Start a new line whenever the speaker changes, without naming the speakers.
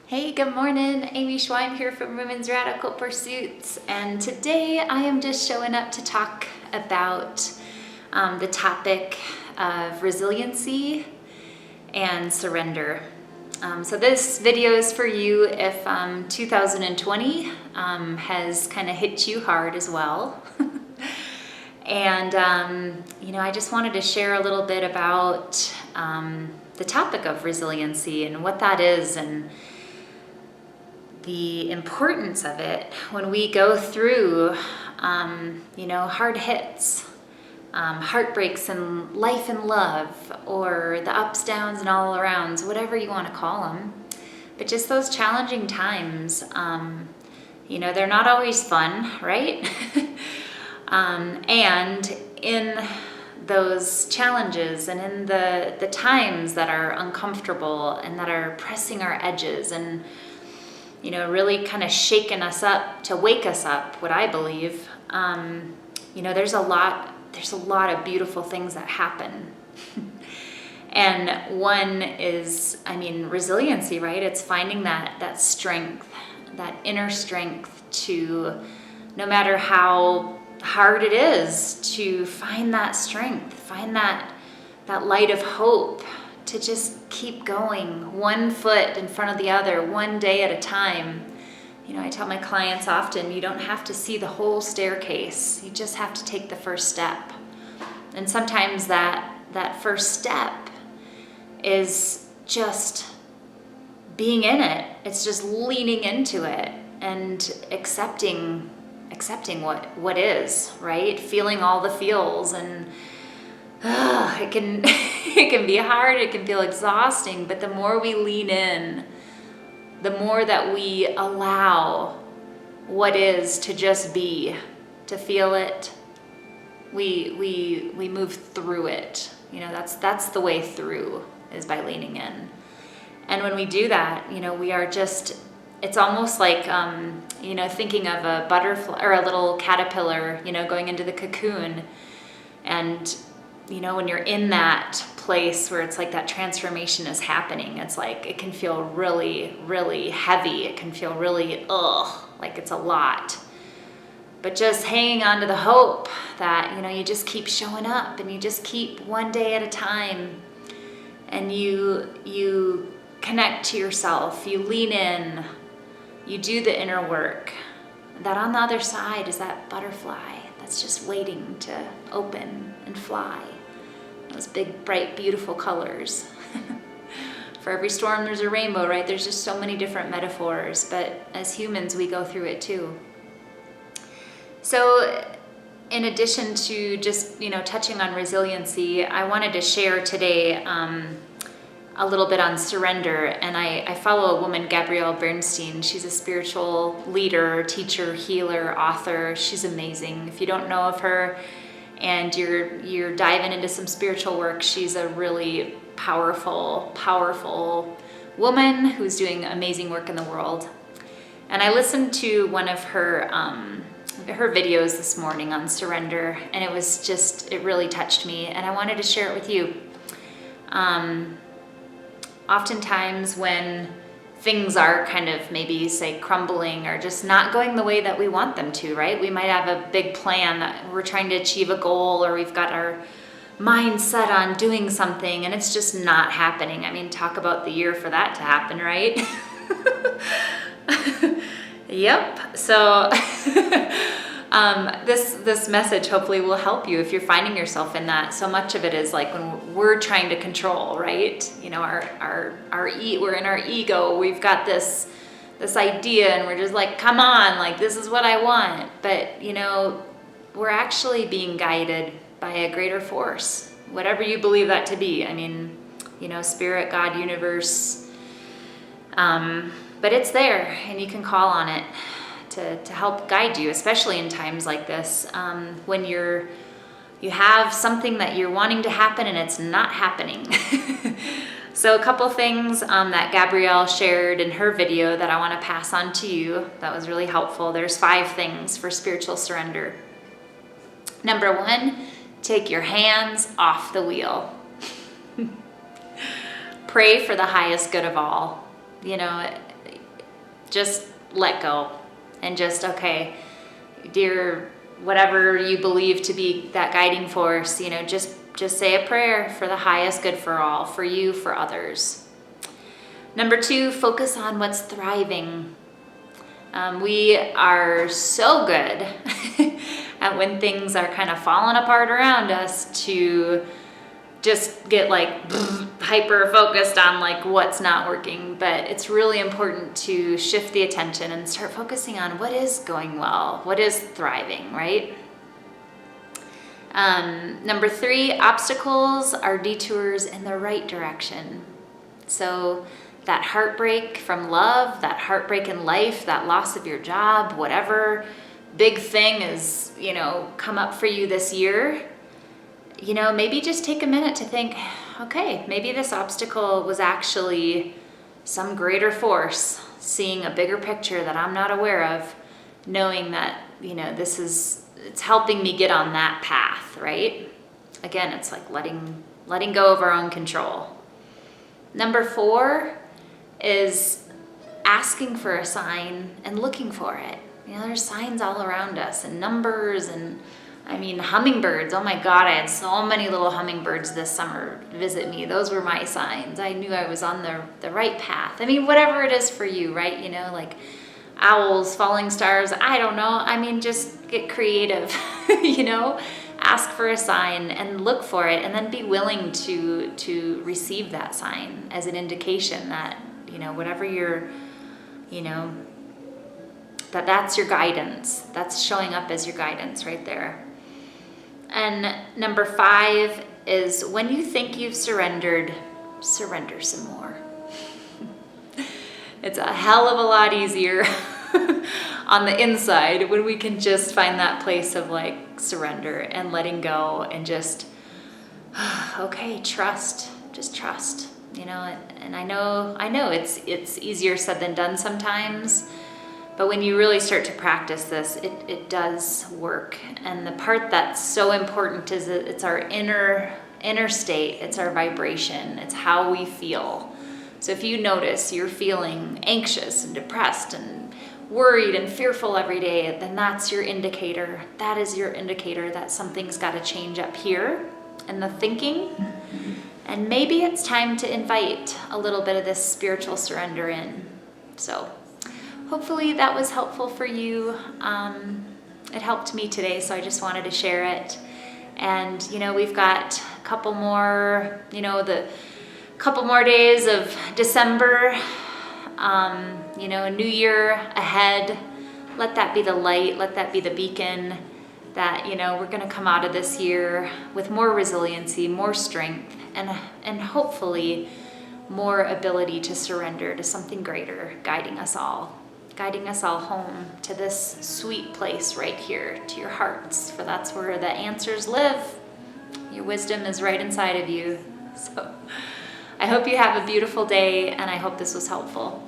Hey, good morning. Amy Schweim here from Women's Radical Pursuits, and today I am just showing up to talk about the topic of resiliency and surrender. So this video is for you if 2020 has kind of hit you hard as well. And I just wanted to share a little bit about the topic of resiliency and what that is, and the importance of it when we go through, hard hits, heartbreaks in life and love, or the ups, downs, and all arounds, whatever you want to call them. But just those challenging times, they're not always fun, right? And in those challenges and in the times that are uncomfortable and that are pressing our edges and really kind of shaking us up to wake us up, what I believe, there's a lot of beautiful things that happen. And one is, resiliency, right? It's finding that strength, that inner strength to, no matter how hard it is, to find that strength, find that light of hope, to just keep going, one foot in front of the other, one day at a time. I tell my clients often, you don't have to see the whole staircase. You just have to take the first step. And sometimes that first step is just being in it. It's just leaning into it and accepting what is, right? Feeling all the feels, and it can be hard, it can feel exhausting, but the more we lean in, the more that we allow what is to just be, to feel it, we move through it. That's the way through, is by leaning in. And when we do that, we are just, it's almost like thinking of a butterfly or a little caterpillar, going into the cocoon. And when you're in that place where it's like that transformation is happening, it's like it can feel really, really heavy. It can feel really, like it's a lot. But just hanging on to the hope that, you just keep showing up, and you just keep one day at a time, and you connect to yourself, you lean in, you do the inner work. That on the other side is that butterfly that's just waiting to open and fly. Those big, bright, beautiful colors. For every storm, there's a rainbow, right? There's just so many different metaphors, but as humans, we go through it too. So in addition to just, touching on resiliency, I wanted to share today a little bit on surrender. And I follow a woman, Gabrielle Bernstein. She's a spiritual leader, teacher, healer, author. She's amazing. If you don't know of her, and you're diving into some spiritual work, she's a really powerful woman who's doing amazing work in the world. And I listened to one of her videos this morning on surrender, and it really touched me, and I wanted to share it with you. Oftentimes when things are kind of maybe, say, crumbling or just not going the way that we want them to, right? We might have a big plan that we're trying to achieve a goal, or we've got our mind set on doing something and it's just not happening. Talk about the year for that to happen, right? Yep. So this message hopefully will help you if you're finding yourself in that. So much of it is like when we're trying to control, right? We're in our ego. We've got this idea, and we're just like, come on, like this is what I want. But we're actually being guided by a greater force, whatever you believe that to be. Spirit, God, universe. But it's there, and you can call on it to help guide you, especially in times like this, when you have something that you're wanting to happen and it's not happening. So a couple things that Gabrielle shared in her video that I want to pass on to you that was really helpful. There's 5 things for spiritual surrender. Number 1, take your hands off the wheel. Pray for the highest good of all. Just let go and just, okay, dear, whatever you believe to be that guiding force, just say a prayer for the highest good for all, for you, for others. Number 2, focus on what's thriving. We are so good at when things are kind of falling apart around us to just get like hyper focused on like what's not working. But it's really important to shift the attention and start focusing on what is going well, what is thriving, right? Number 3, obstacles are detours in the right direction. So that heartbreak from love, that heartbreak in life, that loss of your job, whatever big thing is, come up for you this year, maybe just take a minute to think, okay, maybe this obstacle was actually some greater force, seeing a bigger picture that I'm not aware of, knowing that, it's helping me get on that path, right? Again, it's like letting go of our own control. Number 4 is asking for a sign and looking for it. There's signs all around us, and numbers, and hummingbirds. Oh my God, I had so many little hummingbirds this summer visit me. Those were my signs. I knew I was on the right path. Whatever it is for you, right? Like owls, falling stars, I don't know. Just get creative, ask for a sign and look for it, and then be willing to receive that sign as an indication that, whatever you're, that's your guidance. That's showing up as your guidance right there. And number 5 is when you think you've surrendered, surrender some more. It's a hell of a lot easier on the inside when we can just find that place of like surrender and letting go and just, okay, trust, just trust, and I know it's easier said than done sometimes, but when you really start to practice this, it does work. And the part that's so important is that it's our inner state, it's our vibration, it's how we feel. So if you notice you're feeling anxious and depressed and worried and fearful every day, then that's your indicator. That is your indicator that something's got to change up here in the thinking. And maybe it's time to invite a little bit of this spiritual surrender in. So hopefully that was helpful for you. It helped me today, so I just wanted to share it. And, we've got a couple more, the couple more days of December, a new year ahead. Let that be the light, let that be the beacon that, we're going to come out of this year with more resiliency, more strength, and hopefully more ability to surrender to something greater, guiding us all home to this sweet place right here, to your hearts, for that's where the answers live. Your wisdom is right inside of you. So I hope you have a beautiful day, and I hope this was helpful.